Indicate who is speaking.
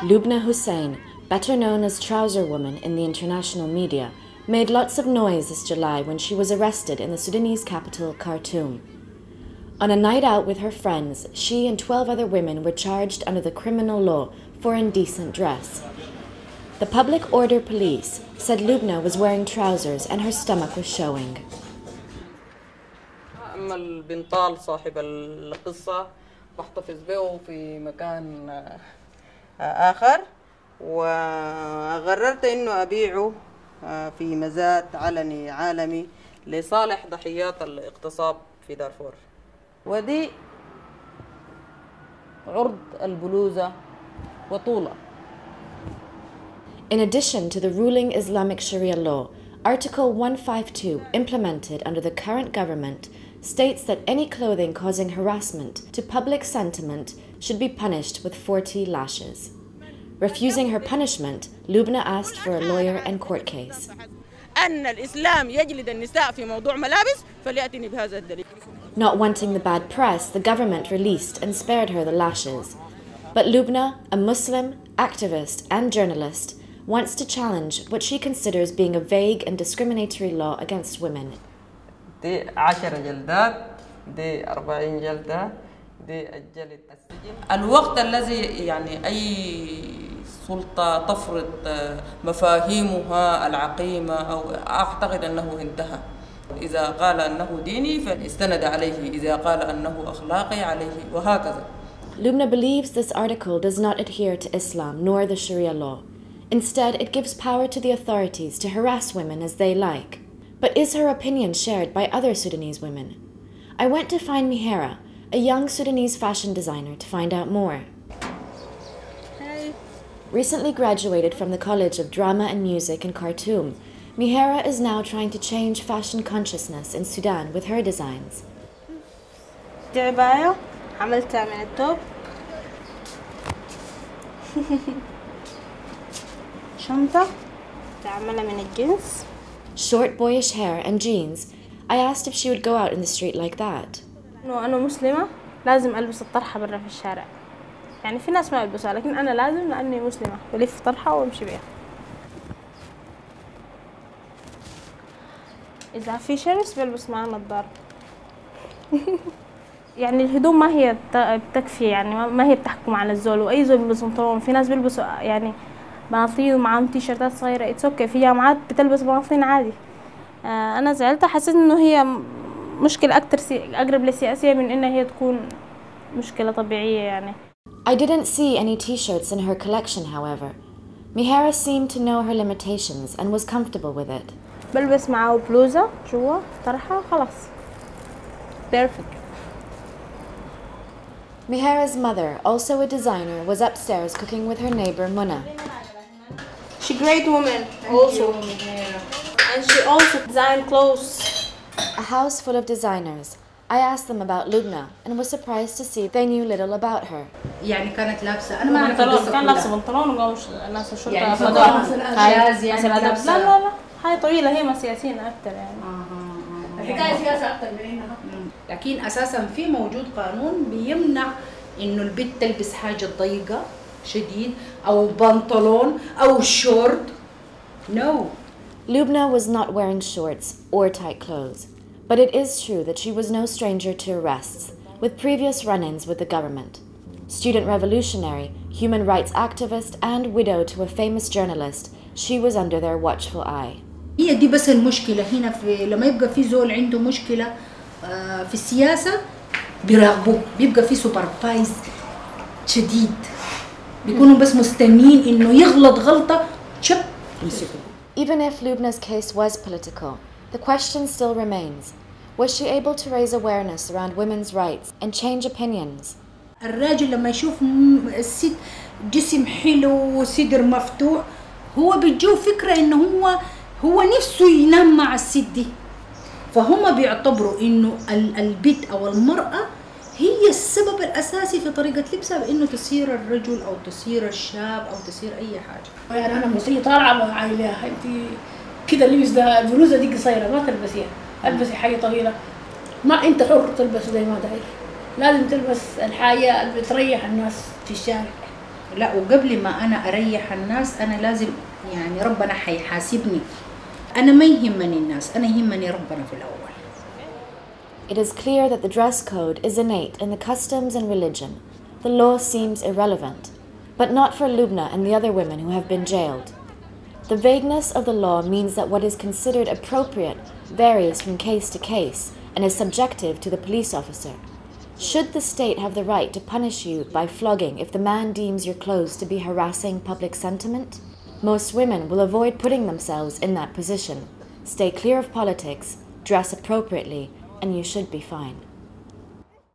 Speaker 1: Lubna Hussein, better known as Trouser Woman in the international media, made lots of noise this July when she was arrested in the Sudanese capital, Khartoum. On a night out with her friends, she and 12 other women were charged under the criminal law for indecent dress. The public order police said Lubna was wearing trousers and her stomach was showing.
Speaker 2: أما البنطال صاحب القصة بحتفظ به في مكان آخر وقررت إنه أبيعه في مزاد علني عالمي لصالح ضحيات الاغتصاب في دارفور. ودي عرض البلوزة وطولة.
Speaker 1: In addition to the ruling Islamic Sharia law, Article 152, implemented under the current government, states that any clothing causing harassment to public sentiment should be punished with 40 lashes. Refusing her punishment, Lubna asked for a lawyer and court case. Not wanting the bad press, the government released and spared her the lashes. But Lubna, a Muslim, activist and journalist, wants to challenge what she considers being a vague and discriminatory law against women.
Speaker 2: دي 10 جلدات، دي 40 جلدة، دي الجلد السجن. الوقت الذي يعني أي سلطة تفرض مفاهيمها العقيمة أو أعتقد أنه انتهى. إذا قال أنه ديني فاستند عليه، إذا قال أنه أخلاقي عليه، وهكذا.
Speaker 1: Lubna believes this article does not adhere to Islam nor the Sharia law. Instead, it gives power to the authorities to harass women as they like. But is her opinion shared by other Sudanese women? I went to find Mihera, a young Sudanese fashion designer, to find out more.
Speaker 3: Hey.
Speaker 1: Recently graduated from the College of Drama and Music in Khartoum, Mihera is now trying to change fashion consciousness in Sudan with her designs.
Speaker 3: دي عباية عملتها من التوب. شنطة تعملها من الجنس.
Speaker 1: Short boyish hair and jeans, I asked if she would go out in the street like that.
Speaker 3: أنا مسلمة لازم ألبس الطرحة برا في الشارع. يعني في ناس ما يلبسوها لكن أنا لازم لأني مسلمة بلف طرحة وأمشي بيها. إذا في شمس بلبس معها نظارة. يعني الهدوم ما هي بتكفي، يعني ما هي بتحكم على الزول، وأي زول بيلبس بنطلون. في ناس بيلبسوا يعني بناطيل ومعاهم تيشيرتات صغيرة، اتس اوكي. في جامعات بتلبس بناطيل عادي. أنا زعلت، حسيت إنه هي مشكلة أكتر أقرب للسياسية من إنها هي تكون مشكلة طبيعية يعني.
Speaker 1: I didn't see any t-shirts in her collection, however. Mihera seemed to know her limitations and was comfortable with it.
Speaker 3: بلبس معاه بلوزة جوا طرحة خلاص. Perfect.
Speaker 1: Mihera's mother, also a designer, was upstairs cooking with her neighbor Muna.
Speaker 3: She's a great woman also. And she also designed clothes.
Speaker 1: A house full of designers. I asked them about Lubna and was surprised to see they knew little about her.
Speaker 4: يعني كانت لابسة، أنا ما أعرف القصة
Speaker 3: كان لابسة بنطلون وقاموا ناس الشرطة
Speaker 4: يعني
Speaker 3: هاي
Speaker 4: يعني لابسة.
Speaker 3: لا هاي طويلة، هي ما سياسيين أكتر يعني.
Speaker 4: الحكاية سياسة أكتر من إنها. لكن أساساً في موجود قانون بيمنع إنه البنت تلبس حاجة ضيقة شديد أو بنطلون أو شورت. No.
Speaker 1: Lubna was not wearing shorts or tight clothes, but it is true that she was no stranger to arrests, with previous run-ins with the government. Student revolutionary, human rights activist, and widow to a famous journalist, she was under their watchful eye.
Speaker 4: هي دي بس المشكلة هنا، في لما يبقى في زول عنده مشكلة في السياسة بيراقبوه، بيبقى في سوبرفايز شديد، بيكونوا بس مستنين إنه يغلط غلطة شب يمسكوه.
Speaker 1: Even if Lubna's case was political, the question still remains. Was she able to raise awareness around women's rights and change opinions?
Speaker 4: الراجل لما يشوف الست جسم حلو وصدر مفتوح، هو بيجيه فكرة إنه هو نفسه ينام مع الست دي، فهم بيعتبروا إنه البنت أو المرأة هي السبب الأساسي في طريقة لبسها، بإنه تسير الرجل أو تسير الشاب أو تسير أي حاجة.
Speaker 5: يعني أنا مصرية طالعة عايلة، أنت كده اللبس ده البلوزة دي قصيرة ما تلبسيها، البسي حاجة طويلة، ما أنت حر تلبس زي ما داير، لازم تلبس الحاجة اللي بتريح الناس في الشارع.
Speaker 4: لا وقبل ما أنا أريح الناس أنا لازم يعني ربنا حيحاسبني. أنا ما يهمني الناس، أنا يهمني ربنا في الأول.
Speaker 1: It is clear that the dress code is innate in the customs and religion. The law seems irrelevant, but not for Lubna and the other women who have been jailed. The vagueness of the law means that what is considered appropriate varies from case to case and is subjective to the police officer. Should the state have the right to punish you by flogging if the man deems your clothes to be harassing public sentiment? Most women will avoid putting themselves in that position. Stay clear of politics, dress appropriately, and you should be fine.